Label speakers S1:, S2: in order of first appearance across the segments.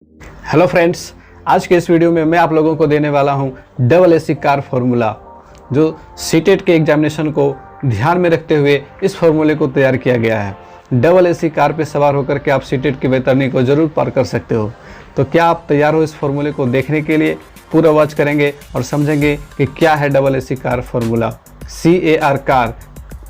S1: Hello friends, आज के इस वीडियो में मैं आप लोगों को देने वाला हूं डबल एसी कार फार्मूला, जो सीटेट के एग्जामिनेशन को ध्यान में रखते हुए इस फार्मूले को तैयार किया गया है। डबल एसी कार पे सवार होकर के आप सीटेट की वैतरणी को जरूर पार कर सकते हो। तो क्या आप तैयार हो इस फार्मूले को देखने के लिए? पूरा वॉच करेंगे और समझेंगे कि क्या है double AC car formula. CAR car,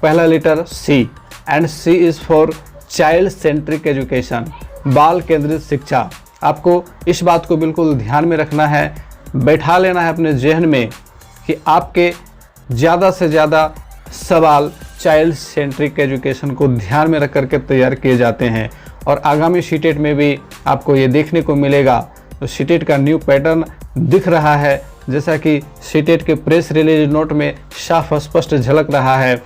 S1: पहला letter C and C is for child centric education, बाल केंद्रित शिक्षा। आपको इस बात को बिल्कुल ध्यान में रखना है, बैठा लेना है अपने जहन में कि आपके ज़्यादा से ज़्यादा सवाल चाइल्ड सेंट्रिक एजुकेशन को ध्यान में रख करके तैयार किए जाते हैं। और आगामी सीटेट में भी आपको ये देखने को मिलेगा। तो सीटेट का न्यू पैटर्न दिख रहा है, जैसा कि सीटेट के प्रेस रिलीज नोट में साफ स्पष्ट झलक रहा है।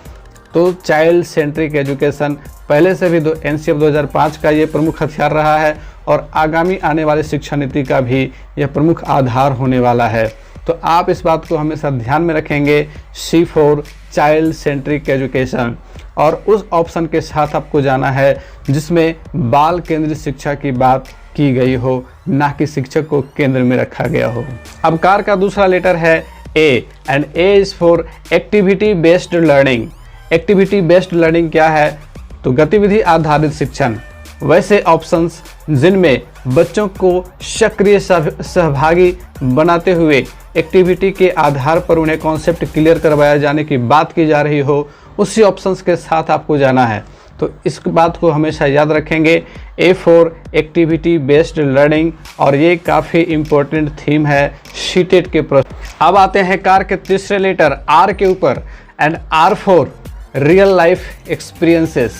S1: तो चाइल्ड सेंट्रिक एजुकेशन पहले से भी NCF 2005 का ये प्रमुख हथियार रहा है और आगामी आने वाली शिक्षा नीति का भी यह प्रमुख आधार होने वाला है। तो आप इस बात को हमेशा ध्यान में रखेंगे, C for child centric education, और उस ऑप्शन के साथ आपको जाना है जिसमें बाल केंद्रित शिक्षा की बात की गई हो, ना कि शिक्षक को केंद्र में रखा गया हो। अब कार का दूसरा लेटर है A and A is for activity based learning. Activity based learning क्या है? तो गतिविधि आधारित शिक्षण, वैसे ऑप्शंस जिनमें बच्चों को सक्रिय सहभागी बनाते हुए एक्टिविटी के आधार पर उन्हें कॉन्सेप्ट क्लियर करवाया जाने की बात की जा रही हो, उसी ऑप्शंस के साथ आपको जाना है। तो इस बात को हमेशा याद रखेंगे, A for activity based learning, और ये काफ़ी इम्पोर्टेंट थीम है सीटेट के प्रश्न। अब आते हैं कार के तीसरे लेटर R के ऊपर and R for real life experiences,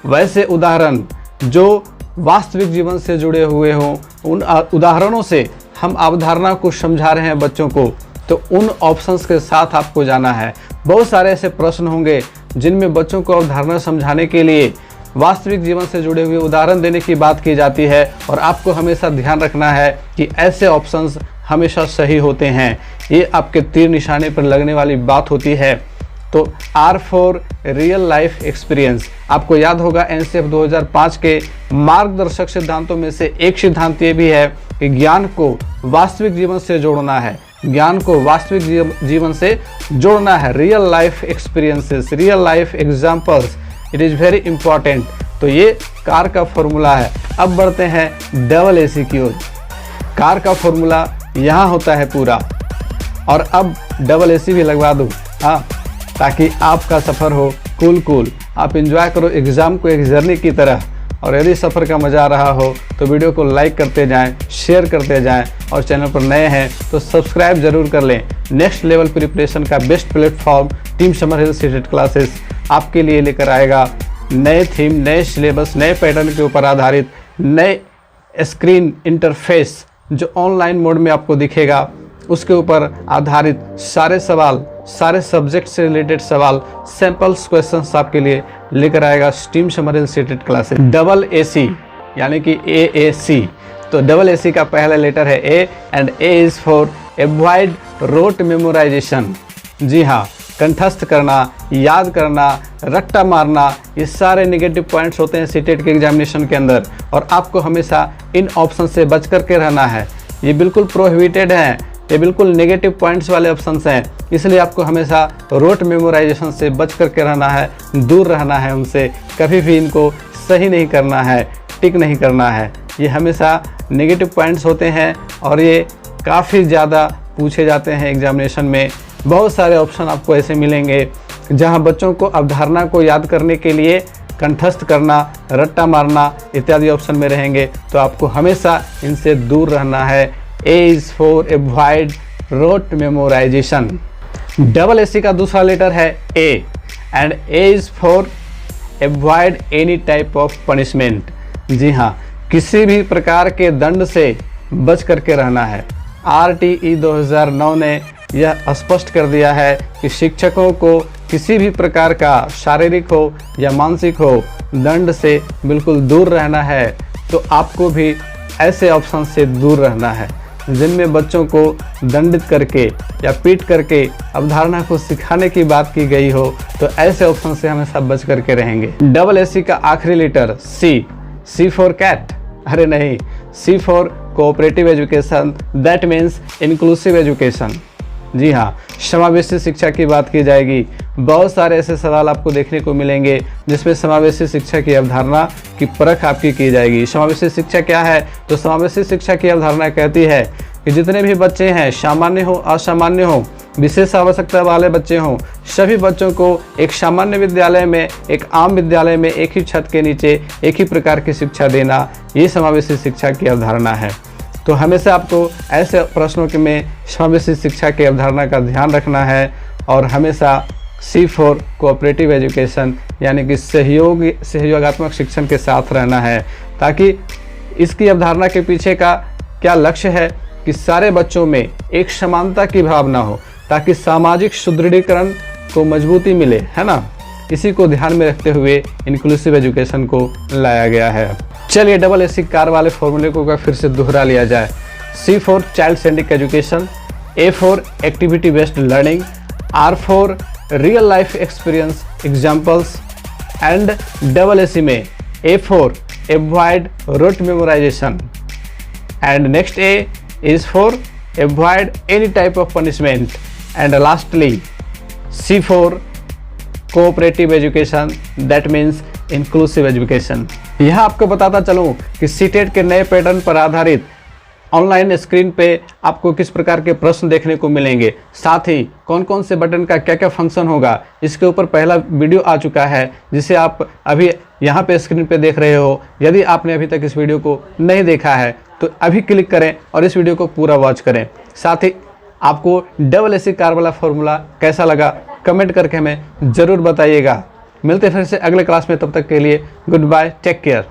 S1: वैसे उदाहरण जो वास्तविक जीवन से जुड़े हुए हों, उन उदाहरणों से हम अवधारणा को समझा रहे हैं बच्चों को, तो उन ऑप्शंस के साथ आपको जाना है। बहुत सारे ऐसे प्रश्न होंगे जिनमें बच्चों को अवधारणा समझाने के लिए वास्तविक जीवन से जुड़े हुए उदाहरण देने की बात की जाती है, और आपको हमेशा ध्यान रखना है कि ऐसे ऑप्शंस हमेशा सही होते हैं। ये आपके तीर निशाने पर लगने वाली बात होती है। तो R for real life experience, आपको याद होगा NCF 2005 के मार्गदर्शक सिद्धांतों में से एक सिद्धांत ये भी है कि ज्ञान को वास्तविक जीवन से जोड़ना है। ज्ञान को वास्तविक जीवन से जोड़ना है। Real life experiences, real life examples, it is very important. तो ये कार का फॉर्मूला है। अब बढ़ते हैं डबल एसी की ओर। कार का फॉर्मूला यहाँ होता है पूरा, और अब डबल एसी भी लगवा दूँ, हाँ, ताकि आपका सफ़र हो कूल, आप एंजॉय करो एग्ज़ाम को एक जर्नी की तरह। और यदि सफ़र का मज़ा आ रहा हो तो वीडियो को लाइक करते जाएं, शेयर करते जाएं, और चैनल पर नए हैं तो सब्सक्राइब जरूर कर लें। नेक्स्ट लेवल प्रिपरेशन का बेस्ट प्लेटफॉर्म टीम समर हिल सीटेट क्लासेस आपके लिए लेकर आएगा नए थीम, नए सिलेबस, नए पैटर्न के ऊपर आधारित नए स्क्रीन इंटरफेस जो ऑनलाइन मोड में आपको दिखेगा, उसके ऊपर आधारित सारे सवाल, सारे सब्जेक्ट से रिलेटेड सवाल, सैम्पल्स क्वेश्चंस आपके लिए लेकर आएगा टीम समर हिल सीटेट क्लासेस। डबल एसी यानी कि AAC। तो डबल एसी का पहला लेटर है A and A is for avoid rote memorisation. जी हाँ, कंठस्थ करना, याद करना, रट्टा मारना, ये सारे नेगेटिव पॉइंट्स होते हैं सीटेट के एग्जामिनेशन के अंदर, और आपको हमेशा इन ऑप्शन से बच करके रहना है। ये बिल्कुल प्रोहिबिटेड हैं, ये बिल्कुल नेगेटिव पॉइंट्स वाले ऑप्शंस हैं, इसलिए आपको हमेशा रोट मेमोराइजेशन से बच करके रहना है, दूर रहना है उनसे। कभी भी इनको सही नहीं करना है, टिक नहीं करना है। ये हमेशा नेगेटिव पॉइंट्स होते हैं और ये काफ़ी ज़्यादा पूछे जाते हैं एग्जामिनेशन में। बहुत सारे ऑप्शन आपको ऐसे मिलेंगे जहां बच्चों को अवधारणा को याद करने के लिए कंठस्थ करना, रट्टा मारना इत्यादि ऑप्शन में रहेंगे। तो आपको हमेशा इनसे दूर रहना है। A is for avoid rote memorisation. Double AC का दूसरा लेटर है A and A is for avoid any type of punishment. जी हाँ, किसी भी प्रकार के दंड से बच करके रहना है। RTE 2009 ने यह स्पष्ट कर दिया है कि शिक्षकों को किसी भी प्रकार का शारीरिक हो या मानसिक हो दंड से बिल्कुल दूर रहना है। तो आपको भी ऐसे ऑप्शन से दूर रहना है जिनमें बच्चों को दंडित करके या पीट करके अवधारणा को सिखाने की बात की गई हो, तो ऐसे ऑप्शन से हमेशा बच करके रहेंगे। डबल एसी का आखिरी लेटर C फॉर कैट, अरे नहीं, C for cooperative education, that means inclusive education. जी हाँ, समावेशी शिक्षा की बात की जाएगी। बहुत सारे ऐसे सवाल आपको देखने को मिलेंगे जिसमें समावेशी शिक्षा की अवधारणा की परख आपकी की जाएगी। समावेशी शिक्षा क्या है? तो समावेशी शिक्षा की अवधारणा कहती है कि जितने भी बच्चे हैं, सामान्य हो असामान्य हो, विशेष आवश्यकता वाले बच्चे हों, सभी बच्चों को एक सामान्य विद्यालय में, एक आम विद्यालय में एक ही छत के नीचे एक ही प्रकार की शिक्षा देना, ये समावेशी शिक्षा की अवधारणा है। तो हमेशा आपको ऐसे प्रश्नों के में समावेशी शिक्षा की अवधारणा का ध्यान रखना है और हमेशा C4 कोऑपरेटिव एजुकेशन यानी कि सहयोगात्मक शिक्षण के साथ रहना है, ताकि इसकी अवधारणा के पीछे का क्या लक्ष्य है कि सारे बच्चों में एक समानता की भावना हो, ताकि सामाजिक सुदृढ़ीकरण को मजबूती मिले, है ना। इसी को ध्यान में रखते हुए इंक्लूसिव एजुकेशन को लाया गया है। चलिए SSC कार वाले फॉर्मूले को फिर से दोहरा लिया जाए। C4 child centric education, A4 activity based learning, R4 real life experience examples and SSC में A4 avoid rote memorization and next A is for avoid any type of punishment and lastly C4 cooperative education, that means inclusive education। यह आपको बताता चलूं कि CTET के नए pattern पर आधारित ऑनलाइन स्क्रीन पे आपको किस प्रकार के प्रश्न देखने को मिलेंगे, साथ ही कौन कौन से बटन का क्या क्या फंक्शन होगा, इसके ऊपर पहला वीडियो आ चुका है जिसे आप अभी यहाँ पे स्क्रीन पे देख रहे हो। यदि आपने अभी तक इस वीडियो को नहीं देखा है तो अभी क्लिक करें और इस वीडियो को पूरा वॉच करें। साथ ही आपको SSC कार वाला फॉर्मूला कैसा लगा कमेंट करके हमें ज़रूर बताइएगा। मिलते फिर से अगले क्लास में, तब तक के लिए गुड बाय, टेक केयर।